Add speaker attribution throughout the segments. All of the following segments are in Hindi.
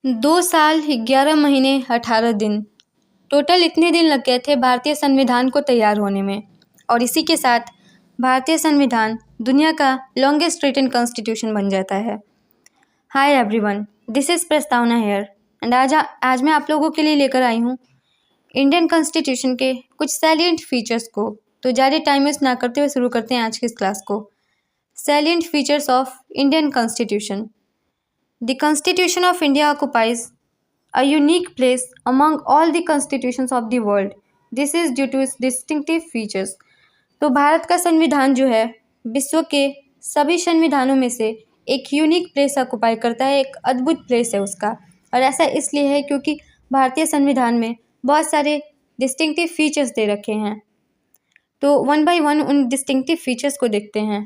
Speaker 1: 2 साल 11 महीने 18 दिन, टोटल इतने दिन लग गए थे भारतीय संविधान को तैयार होने में। और इसी के साथ भारतीय संविधान दुनिया का लॉन्गेस्ट रिटन कॉन्स्टिट्यूशन बन जाता है। हाय एवरीवन, दिस इज़ प्रस्तावना हेयर एंड आज मैं आप लोगों के लिए लेकर आई हूँ इंडियन कॉन्स्टिट्यूशन के कुछ सैलिएंट फीचर्स को। तो ज़्यादा टाइम वेस्ट ना करते हुए शुरू करते हैं आज की इस क्लास को। Salient features of Indian constitution. The Constitution of India occupies a unique place among all the constitutions of the world. This is due to its distinctive features. तो भारत का संविधान जो है विश्व के सभी संविधानों में से एक यूनिक प्लेस ऑक्युपाई करता है, एक अद्भुत प्लेस है उसका। और ऐसा इसलिए है क्योंकि भारतीय संविधान में बहुत सारे डिस्टिंक्टिव फीचर्स दे रखे हैं। तो वन बाय वन उन डिस्टिंक्टिव फीचर्स को देखते हैं।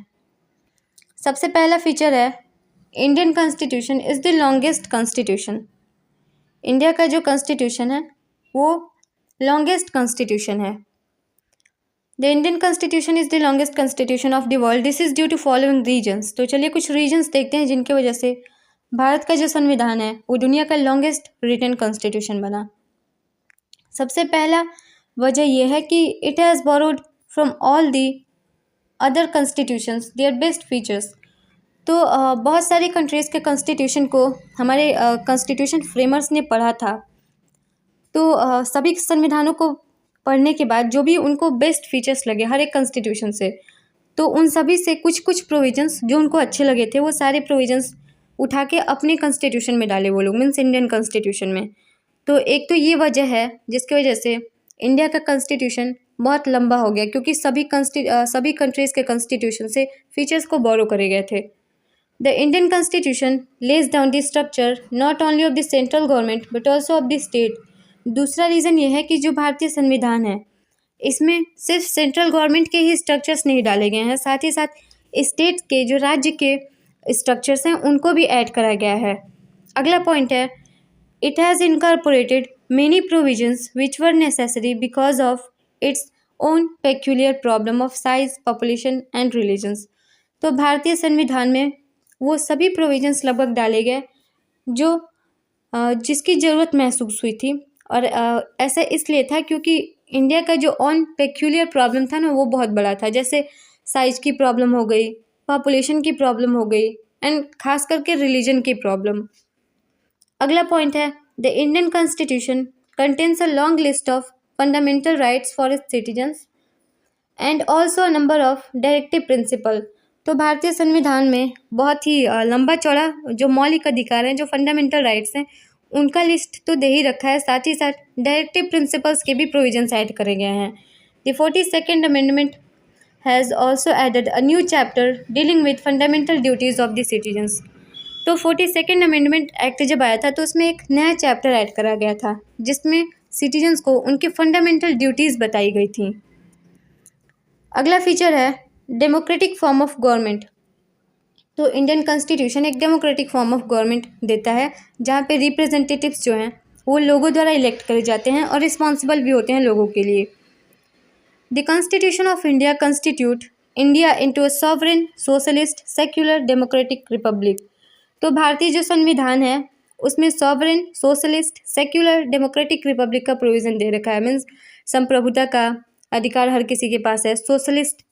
Speaker 1: सबसे पहला फीचर है Indian constitution is the longest constitution. India का जो कॉन्स्टिट्यूशन है वो लॉन्गेस्ट कॉन्स्टिट्यूशन है। The Indian constitution is the longest constitution of the world. This is due to following reasons. तो चलिए कुछ रीजन्स देखते हैं जिनकी वजह से भारत का जो संविधान है वो दुनिया का लॉन्गेस्ट रिटन कॉन्स्टिट्यूशन बना। सबसे पहला वजह यह है कि it has borrowed from all the other constitutions their best features. तो बहुत सारी कंट्रीज़ के कॉन्स्टिट्यूशन को हमारे कॉन्स्टिट्यूशन फ्रेमर्स ने पढ़ा था। तो सभी संविधानों को पढ़ने के बाद जो भी उनको बेस्ट फीचर्स लगे हर एक कॉन्स्टिट्यूशन से, तो उन सभी से कुछ कुछ प्रोविजंस जो उनको अच्छे लगे थे वो सारे प्रोविजंस उठा के अपने कॉन्स्टिट्यूशन में डाले वो लोग, मीन्स इंडियन कॉन्स्टिट्यूशन में। तो एक तो ये वजह है जिसकी वजह से इंडिया का कॉन्स्टिट्यूशन बहुत लंबा हो गया, क्योंकि सभी कंट्रीज़ के कॉन्स्टिट्यूशन से फीचर्स को बोरो करे गए थे। The Indian Constitution lays down the structure not only of the central government but also of the state. दूसरा रीज़न ये है कि जो भारतीय संविधान है इसमें सिर्फ सेंट्रल गवर्नमेंट के ही स्ट्रक्चर्स नहीं डाले गए हैं, साथ ही साथ स्टेट के जो राज्य के स्ट्रक्चर्स हैं उनको भी ऐड करा गया है। अगला पॉइंट है it has incorporated many provisions which were necessary because of its own peculiar problem of size, population and religions. तो भारतीय संविधान में वो सभी प्रोविजंस लगभग डाले गए जो जिसकी ज़रूरत महसूस हुई थी। और ऐसा इसलिए था क्योंकि इंडिया का जो ऑन पेक्यूलियर प्रॉब्लम था ना वो बहुत बड़ा था, जैसे साइज की प्रॉब्लम हो गई, पॉपुलेशन की प्रॉब्लम हो गई एंड खास करके रिलीजन की प्रॉब्लम। अगला पॉइंट है the Indian constitution contains a long list of fundamental rights for its citizens and also a number of directive principle. तो भारतीय संविधान में बहुत ही लंबा चौड़ा जो मौलिक अधिकार हैं, जो फंडामेंटल राइट्स हैं, उनका लिस्ट तो दे ही रखा है, साथ ही साथ डायरेक्टिव प्रिंसिपल्स के भी प्रोविजंस ऐड करे गए हैं। The 42nd amendment has also added a new chapter dealing with fundamental duties of the citizens. तो 42nd अमेंडमेंट एक्ट जब आया था तो उसमें एक नया चैप्टर ऐड करा गया था जिसमें सिटीजन्स को उनकी फंडामेंटल ड्यूटीज़ बताई गई थी। अगला फीचर है डेमोक्रेटिक फॉर्म ऑफ गवर्नमेंट। तो इंडियन कॉन्स्टिट्यूशन एक डेमोक्रेटिक फॉर्म ऑफ गवर्नमेंट देता है जहाँ पे रिप्रेजेंटेटिव्स जो हैं वो लोगों द्वारा इलेक्ट करे जाते हैं और रिस्पॉन्सिबल भी होते हैं लोगों के लिए। The constitution of India constitute India into a sovereign socialist secular democratic Republic. तो भारतीय जो संविधान है उसमें sovereign socialist secular democratic Republic का प्रोविज़न दे रखा है, मीन्स संप्रभुता का अधिकार हर किसी के पास है। सोशलिस्ट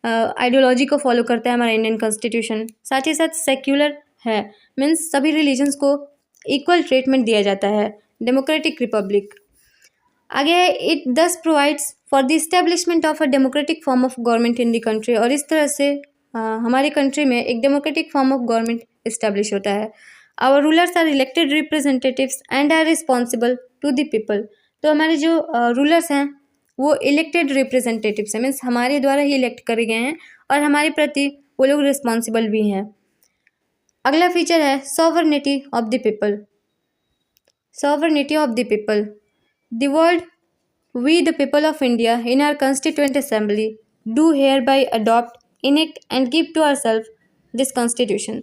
Speaker 1: आइडियोलॉजी को फॉलो करता है हमारा इंडियन कॉन्स्टिट्यूशन, साथ ही साथ सेक्युलर है, मीन्स सभी रिलीजन्स को इक्वल ट्रीटमेंट दिया जाता है। डेमोक्रेटिक रिपब्लिक आगे है it thus provides for the establishment of a democratic form of government in the country. और इस तरह से हमारी कंट्री में एक democratic form of government establish होता है। Our rulers are elected representatives and are responsible to the people. तो हमारे जो रूलर्स हैं वो इलेक्टेड रिप्रेजेंटेटिव्स हैं, मीन्स हमारे द्वारा ही इलेक्ट करे गए हैं और हमारे प्रति वो लोग रिस्पॉन्सिबल भी हैं। अगला फीचर है sovereignty of the people. Sovereignty of the people the word we the people of India in our constituent assembly do hereby adopt enact and give to our self this constitution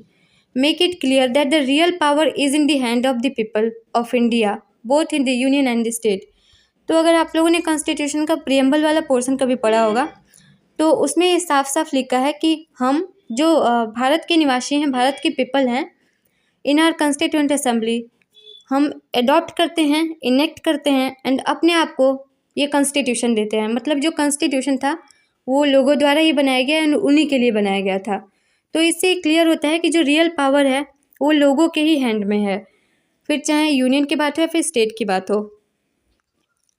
Speaker 1: make it clear that the real power is in the hand of the people of India both in the union and the state. तो अगर आप लोगों ने कॉन्स्टिट्यूशन का प्रियम्बल वाला पोर्शन कभी पढ़ा होगा तो उसमें ये साफ साफ लिखा है कि हम जो भारत के निवासी हैं, भारत के पीपल हैं, इन आवर कॉन्स्टिट्यूएंट असेंबली हम अडॉप्ट करते हैं, इनेक्ट करते हैं एंड अपने आप को ये कॉन्स्टिट्यूशन देते हैं। मतलब जो कॉन्स्टिट्यूशन था वो लोगों द्वारा ही बनाया गया एंड उन्हीं के लिए बनाया गया था। तो इससे क्लियर होता है कि जो रियल पावर है वो लोगों के ही हैंड में है, फिर चाहे यूनियन की बात हो या फिर स्टेट की बात हो।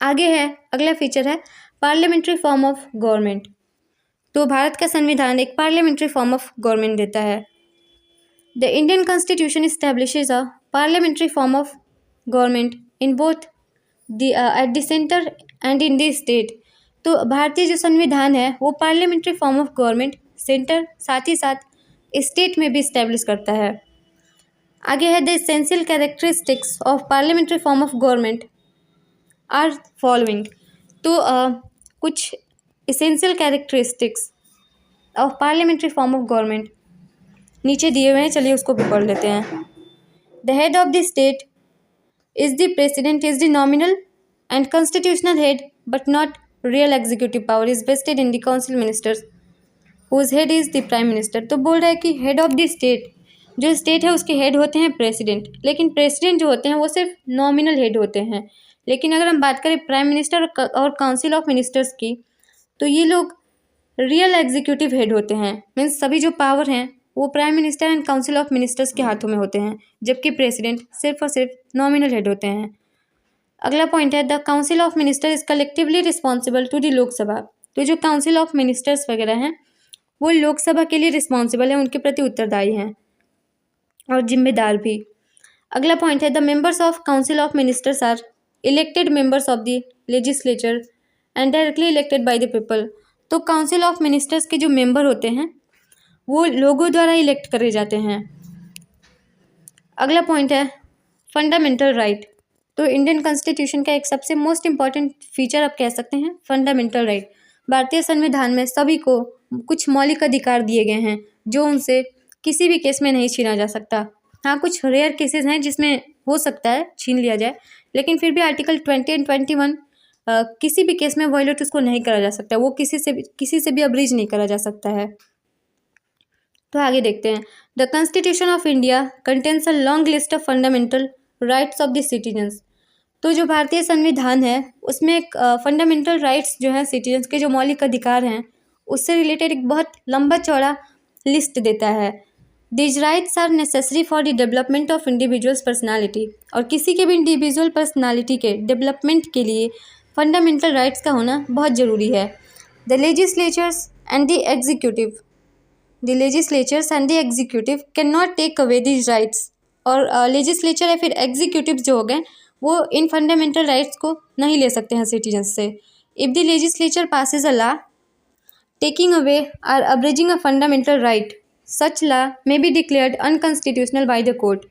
Speaker 1: आगे है, अगला फीचर है पार्लियामेंट्री फॉर्म ऑफ गवर्नमेंट। तो भारत का संविधान एक पार्लियामेंट्री फॉर्म ऑफ गवर्नमेंट देता है। The Indian constitution establishes a parliamentary form of government in both at the centre and in the state. तो भारतीय जो संविधान है वो parliamentary form of government centre साथ ही साथ स्टेट में भी इस्टेब्लिश करता है। आगे है the essential characteristics of parliamentary form of government are following. तो कुछ essential characteristics of parliamentary form of government नीचे दिए हुए हैं, चलिए उसको भी पढ़ लेते हैं। The head of the state is the president, is the nominal and constitutional head but not real executive power, is vested in the council ministers whose head is the prime minister. तो बोल रहा है कि हेड ऑफ द स्टेट, जो स्टेट है उसके हेड होते हैं प्रेसिडेंट, लेकिन प्रेसिडेंट जो होते हैं वो सिर्फ नॉमिनल हेड होते हैं। लेकिन अगर हम बात करें प्राइम मिनिस्टर और काउंसिल ऑफ मिनिस्टर्स की, तो ये लोग रियल एग्जीक्यूटिव हेड होते हैं। मीन्स सभी जो पावर हैं वो prime minister and council of ministers के हाथों में होते हैं, जबकि प्रेसिडेंट सिर्फ और सिर्फ नॉमिनल हेड होते हैं। अगला पॉइंट है the council of minister is collectively responsible to the Lok Sabha. तो जो काउंसिल ऑफ मिनिस्टर्स वगैरह हैं वो लोकसभा के लिए रिस्पॉन्सिबल है, उनके प्रति उत्तरदायी हैं और जिम्मेदार भी। अगला पॉइंट है the members of council of ministers are elected members of the legislature and directly elected by the people. तो काउंसिल ऑफ मिनिस्टर्स के जो मेंबर होते हैं वो लोगों द्वारा इलेक्ट करे जाते हैं। अगला पॉइंट है फंडामेंटल राइट। तो इंडियन कॉन्स्टिट्यूशन का एक सबसे मोस्ट इम्पॉर्टेंट फीचर आप कह सकते हैं फंडामेंटल राइट। भारतीय संविधान में सभी को कुछ मौलिक अधिकार दिए गए हैं जो उनसे किसी भी केस में नहीं छीना जा सकता। हाँ, कुछ रेयर केसेस हैं जिसमें हो सकता है छीन लिया जाए, लेकिन फिर भी आर्टिकल 20 एंड 21 किसी भी केस में वायलेट उसको नहीं करा जा सकता, वो किसी से भी अब्रीज नहीं करा जा सकता है। तो आगे देखते हैं the constitution of India contains a long list of fundamental rights of the citizens. तो जो भारतीय संविधान है उसमें एक फंडामेंटल राइट्स जो हैं सिटीजन्स के, जो मौलिक अधिकार हैं, उससे रिलेटेड एक बहुत लंबा चौड़ा लिस्ट देता है। These rights are necessary for the development of individuals personality. और किसी के भी इंडिविजुअल पर्सनालिटी के डेवलपमेंट के लिए फंडामेंटल राइट्स का होना बहुत ज़रूरी है। The legislatures and the executive can not take away these rights. और लेजिस्लेचर या फिर एग्जीक्यूटिव जो हो गए वो इन फंडामेंटल राइट्स को नहीं ले सकते हैं सिटीजन्स से। If the legislature passes a law taking away or abridging a fundamental right, such law may be declared unconstitutional by the court.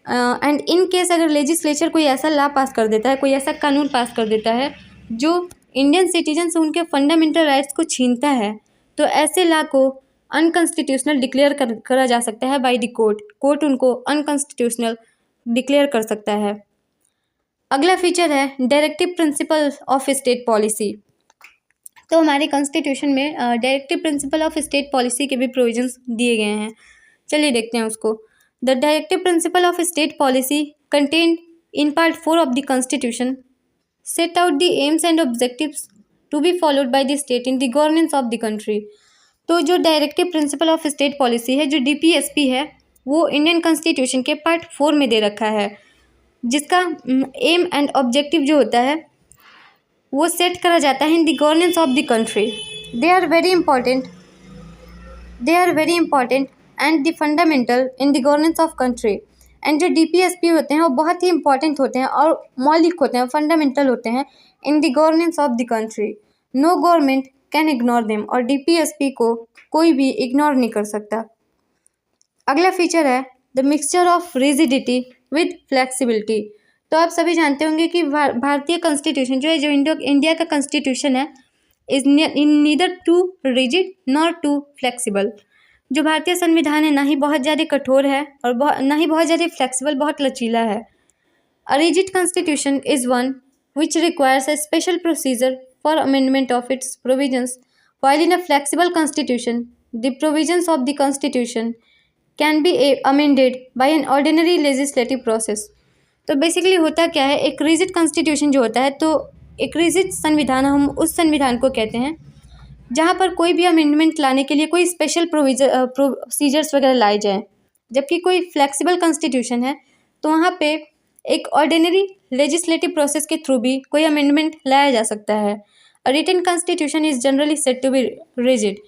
Speaker 1: And in case अगर लेजिस्लेचर कोई ऐसा लॉ पास कर देता है, कोई ऐसा कानून पास कर देता है जो इंडियन सिटीजन से उनके फंडामेंटल राइट्स को छीनता है, तो ऐसे लॉ को अनकॉन्स्टिट्यूशनल डिक्लेयर करा जा सकता है बाय द कोर्ट। कोर्ट उनको अनकॉन्स्टिट्यूशनल डिक्लेयर कर सकता है। अगला फीचर है directive principle of state policy. तो हमारे कॉन्स्टिट्यूशन में directive principle of state policy के भी प्रोविजंस दिए गए हैं, चलिए देखते हैं उसको। The directive principle of state policy contained in part 4 of the constitution set out the aims and objectives to be followed by the state in the governance of the country. तो जो directive principle of state policy है, जो DPSP है, वो इंडियन कॉन्स्टिट्यूशन के पार्ट 4 में दे रखा है, जिसका एम एंड ऑब्जेक्टिव जो होता है वो सेट करा जाता है in the governance of the country. They are very important and the fundamental in the governance of country. And जो DPSP होते हैं वो बहुत ही इंपॉर्टेंट होते हैं और मौलिक होते हैं, फंडामेंटल होते हैं in the governance of the country. No government can ignore them, और DPSP को कोई भी इग्नोर नहीं कर सकता। अगला फीचर है the mixture of rigidity with flexibility. तो आप सभी जानते होंगे कि भारतीय कॉन्स्टिट्यूशन जो है, जो इंडिया का कॉन्स्टिट्यूशन है, is neither too rigid nor too flexible. जो भारतीय संविधान है ना ही बहुत ज़्यादा कठोर है और ना ही बहुत ज़्यादा फ्लेक्सिबल, बहुत लचीला है। A rigid constitution is one which requires a special procedure for amendment of its provisions, while in a flexible constitution, the provisions of the constitution can be amended by an ordinary legislative process. तो बेसिकली होता क्या है, एक रिजिड कॉन्स्टिट्यूशन जो होता है, तो एक रिजिड संविधान हम उस संविधान को कहते हैं जहाँ पर कोई भी अमेंडमेंट लाने के लिए कोई स्पेशल प्रोसीजर्स वगैरह लाए जाएँ। जबकि कोई फ्लेक्सिबल कॉन्स्टिट्यूशन है तो वहाँ पे एक ऑर्डिनरी लेजिस्लेटिव प्रोसेस के थ्रू भी कोई अमेंडमेंट लाया जा सकता है। Written constitution is generally said to be rigid.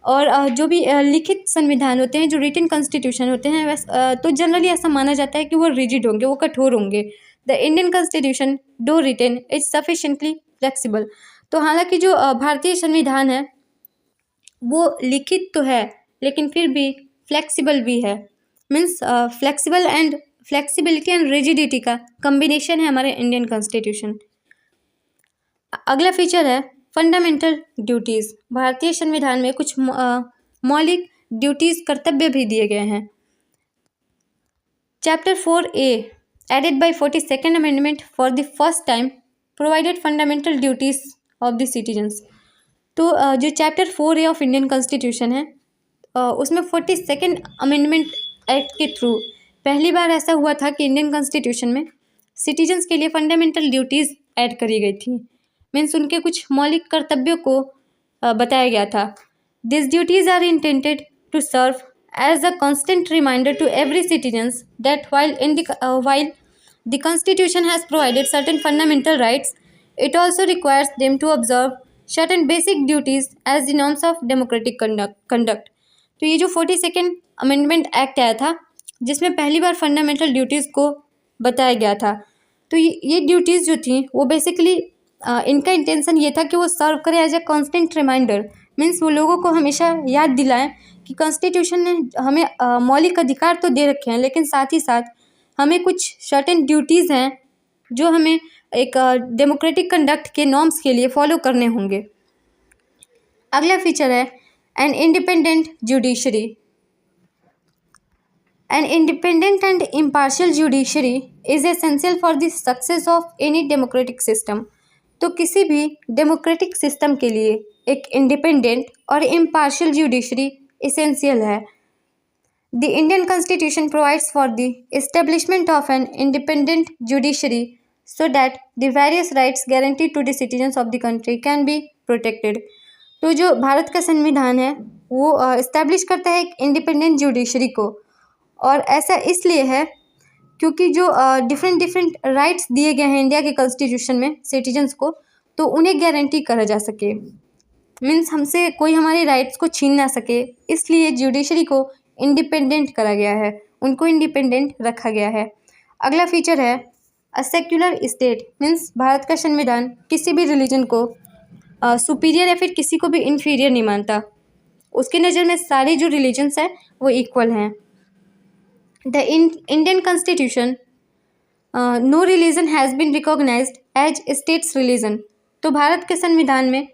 Speaker 1: और जो भी लिखित संविधान होते हैं, जो रिटन कॉन्स्टिट्यूशन होते हैं, तो जनरली ऐसा माना जाता है कि वो रिजिड होंगे, वो कठोर होंगे। द इंडियन कॉन्स्टिट्यूशन दो रिटन इज सफिशिएंटली फ्लेक्सिबल। तो हालांकि जो भारतीय संविधान है वो लिखित तो है लेकिन फिर भी फ्लेक्सिबल भी है। मीन्स फ्लेक्सिबिलिटी एंड रिजिडिटी का कम्बिनेशन है हमारे इंडियन कॉन्स्टिट्यूशन। अगला फीचर है फंडामेंटल ड्यूटीज़। भारतीय संविधान में कुछ मौलिक ड्यूटीज़ कर्तव्य भी दिए गए हैं। Chapter 4A added by 42nd amendment for the first time provided fundamental duties of the citizens. तो जो chapter 4A of Indian constitution है उसमें 42nd अमेंडमेंट एक्ट के थ्रू पहली बार ऐसा हुआ था कि इंडियन कॉन्स्टिट्यूशन में सिटीजन्स के लिए फंडामेंटल ड्यूटीज़ ऐड करी गई थी। मीन्स उनके कुछ मौलिक कर्तव्यों को बताया गया था। This duties are intended to serve as a constant reminder to every citizens that while the constitution has provided certain fundamental rights, it also requires them to observe certain basic duties as the norms of democratic conduct। तो ये जो 42nd अमेंडमेंट एक्ट आया था जिसमें पहली बार फंडामेंटल ड्यूटीज़ को बताया गया था। तो ये ड्यूटीज़ जो थी वो बेसिकली इनका इंटेंशन ये था कि वो सर्व करे as a constant reminder. Means वो लोगों को हमेशा याद दिलाएं कि कॉन्स्टिट्यूशन ने हमें मौलिक अधिकार तो दे रखे हैं लेकिन साथ ही साथ हमें कुछ सर्टेन ड्यूटीज़ हैं जो हमें एक डेमोक्रेटिक कंडक्ट के नॉर्म्स के लिए फॉलो करने होंगे। अगला फीचर है N independent judiciary. An independent and impartial judiciary is essential for the success of any democratic system। तो किसी भी डेमोक्रेटिक सिस्टम के लिए एक इंडिपेंडेंट और इम्पार्शियल जुडिशरी इसेंशियल है। The Indian constitution provides for the establishment of an independent judiciary so that the various rights guaranteed to the citizens of the country can be protected. तो जो भारत का संविधान है वो इस्टेब्लिश करता है एक इंडिपेंडेंट जुडिशरी को, और ऐसा इसलिए है क्योंकि जो डिफरेंट राइट्स दिए गए हैं इंडिया के कॉन्स्टिट्यूशन में सिटीजन्स को, तो उन्हें गारंटी करा जा सके। मीन्स हमसे कोई हमारे राइट्स को छीन ना सके, इसलिए जुडिशरी को इंडिपेंडेंट करा गया है, उनको इंडिपेंडेंट रखा गया है। अगला फीचर है a secular state. Means Bharat का संविधान किसी भी रिलीजन को सुपीरियर या फिर किसी को भी इन्फीरियर नहीं मानता। उसकी नज़र में सारे जो रिलीजन्स हैं वो इक्वल हैं। The Indian Constitution, no religion has been recognized as state's religion। तो भारत के संविधान में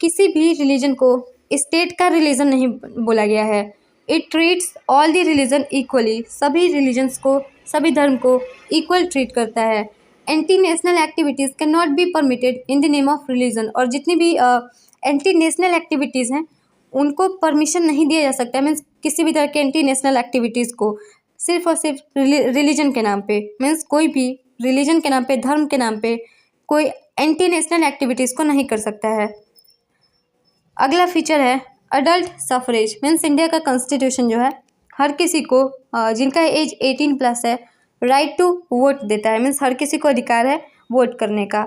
Speaker 1: किसी भी रिलीजन को स्टेट का रिलीजन नहीं बोला गया है। It treats all the religion equally. सभी रिलीजन्स को, सभी धर्म को इक्वल ट्रीट करता है। Anti national activities can not be permitted in the name of religion. और जितनी भी एंटी नेशनल एक्टिविटीज़ हैं उनको परमिशन नहीं दिया जा सकता। मीन्स किसी भी तरह के एंटी नेशनल एक्टिविटीज़ को सिर्फ और सिर्फ रिलीजन के नाम पे, मीन्स कोई भी रिलीजन के नाम पे, धर्म के नाम पे कोई एंटी नेशनल एक्टिविटीज़ को नहीं कर सकता है। अगला फीचर है अडल्ट सफरेज। मीन्स इंडिया का कॉन्स्टिट्यूशन जो है हर किसी को जिनका एज 18+ है राइट टू वोट देता है। मीन्स हर किसी को अधिकार है वोट करने का।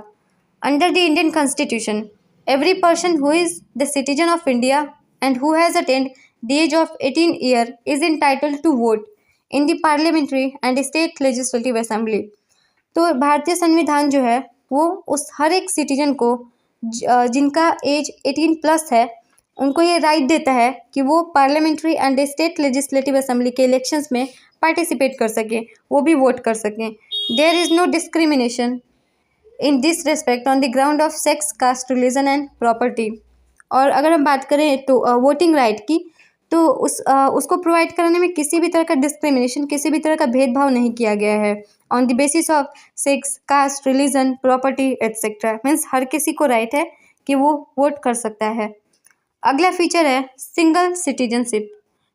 Speaker 1: Under the Indian constitution every person who is the citizen of India and who has attend the age of 18 year is entitled to vote in the parliamentary and state legislative assembly. तो भारतीय संविधान जो है वो उस हर एक सिटीजन को जिनका एज 18+ है उनको ये राइट देता है कि वो parliamentary and state legislative assembly के इलेक्शंस में पार्टिसिपेट कर सकें, वो भी वोट कर सकें। There is no discrimination in this respect on the ground of sex, caste, religion and property. और अगर हम बात करें तो वोटिंग राइट की, तो उसको प्रोवाइड कराने में किसी भी तरह का डिस्क्रिमिनेशन, किसी भी तरह का भेदभाव नहीं किया गया है on the basis of sex, caste, religion, property etcetera. Means हर किसी को राइट है कि वो वोट कर सकता है। अगला फीचर है सिंगल सिटीजनशिप।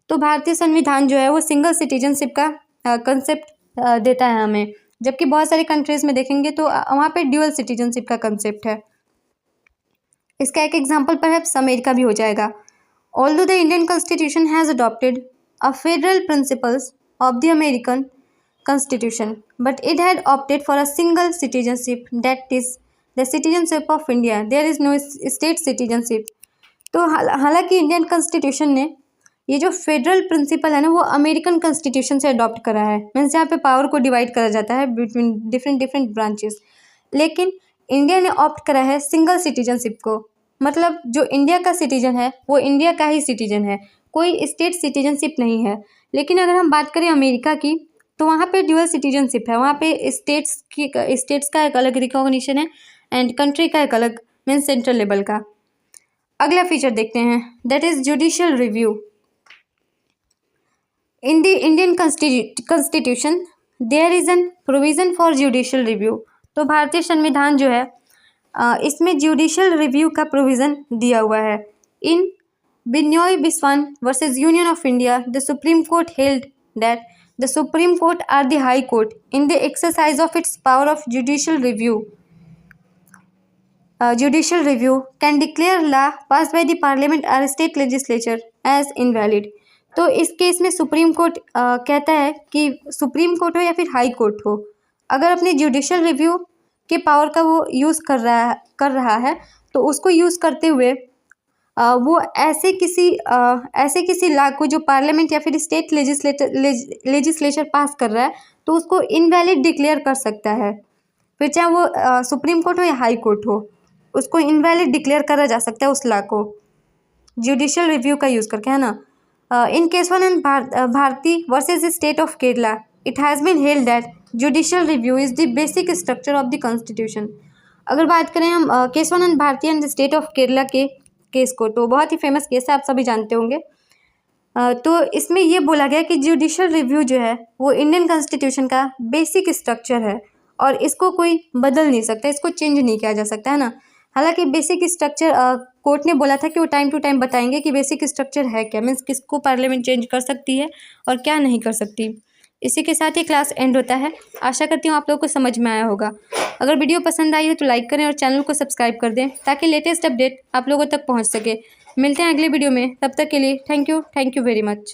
Speaker 1: तो भारतीय संविधान जो है वो सिंगल सिटीजनशिप का कंसेप्ट देता है हमें। जबकि बहुत सारी कंट्रीज़ में देखेंगे तो वहाँ पे ड्यूअल सिटीजनशिप का कंसेप्ट है। इसका एक एग्जाम्पल परहैप्स अमेरिका भी हो जाएगा। Although the Indian constitution has adopted a federal principles of the American constitution but it had opted for a single citizenship that is the citizenship of India. There is no state citizenship. तो हालांकि इंडियन कॉन्स्टिट्यूशन ने ये जो फेडरल प्रिंसिपल है ना वो अमेरिकन कॉन्स्टिट्यूशन से अडॉप्ट करा है। मीन्स यहाँ पे पावर को डिवाइड करा जाता है बिटवीन डिफरेंट ब्रांचेस, लेकिन इंडिया ने ऑप्ट करा है सिंगल सिटीजनशिप को। मतलब जो इंडिया का सिटीजन है वो इंडिया का ही सिटीजन है, कोई स्टेट सिटीजनशिप नहीं है। लेकिन अगर हम बात करें अमेरिका की तो वहाँ पे ड्यूअल सिटीजनशिप है। वहाँ पे स्टेट्स का एक अलग रिकॉग्निशन है एंड कंट्री का एक अलग, मीन्स सेंट्रल लेवल का। अगला फीचर देखते हैं, that is judicial review. In the Indian constitution there is an provision for judicial review. तो भारतीय संविधान जो है इसमें जुडिशियल रिव्यू का प्रोविज़न दिया हुआ है। In Binoy Viswam versus Union of India the Supreme Court held that the Supreme Court or the High Court in the exercise of its power of judicial review. Judicial review can declare law passed by the parliament or state legislature as invalid। तो इस केस में सुप्रीम कोर्ट कहता है कि सुप्रीम कोर्ट हो या फिर हाई कोर्ट हो, अगर अपने जुडिशियल रिव्यू के पावर का वो यूज़ कर रहा है तो उसको यूज़ करते हुए वो ऐसे किसी लॉ को जो पार्लियामेंट या फिर स्टेट लेजिस्लेचर पास कर रहा है तो उसको इनवैलिड डिक्लेयर कर सकता है। फिर चाहे वो सुप्रीम कोर्ट हो या हाई कोर्ट हो, उसको इनवैलिड डिक्लेयर करा जा सकता है उस लॉ को जुडिशियल रिव्यू का यूज़ करके, है ना। इन केस वन एंड Bharati versus the state of Kerala it has been held that judicial review is the basic structure of the constitution. अगर बात करें हम Kesavananda Bharati and the state of Kerala के केस को, तो बहुत ही फेमस केस है, आप सभी जानते होंगे। तो इसमें ये बोला गया कि जुडिशियल रिव्यू जो है वो इंडियन कॉन्स्टिट्यूशन का बेसिक स्ट्रक्चर है और इसको कोई बदल नहीं सकता, इसको चेंज नहीं किया जा सकता, है ना। हालांकि बेसिक स्ट्रक्चर कोर्ट ने बोला था कि वो टाइम टू टाइम बताएंगे कि बेसिक स्ट्रक्चर है क्या, मीन्स किसको पार्लियामेंट चेंज कर सकती है और क्या नहीं कर सकती। इसी के साथ ही क्लास एंड होता है। आशा करती हूँ आप लोगों को समझ में आया होगा। अगर वीडियो पसंद आई है तो लाइक करें और चैनल को सब्सक्राइब कर दें ताकि लेटेस्ट अपडेट आप लोगों तक पहुँच सके। मिलते हैं अगले वीडियो में, तब तक के लिए थैंक यू वेरी मच।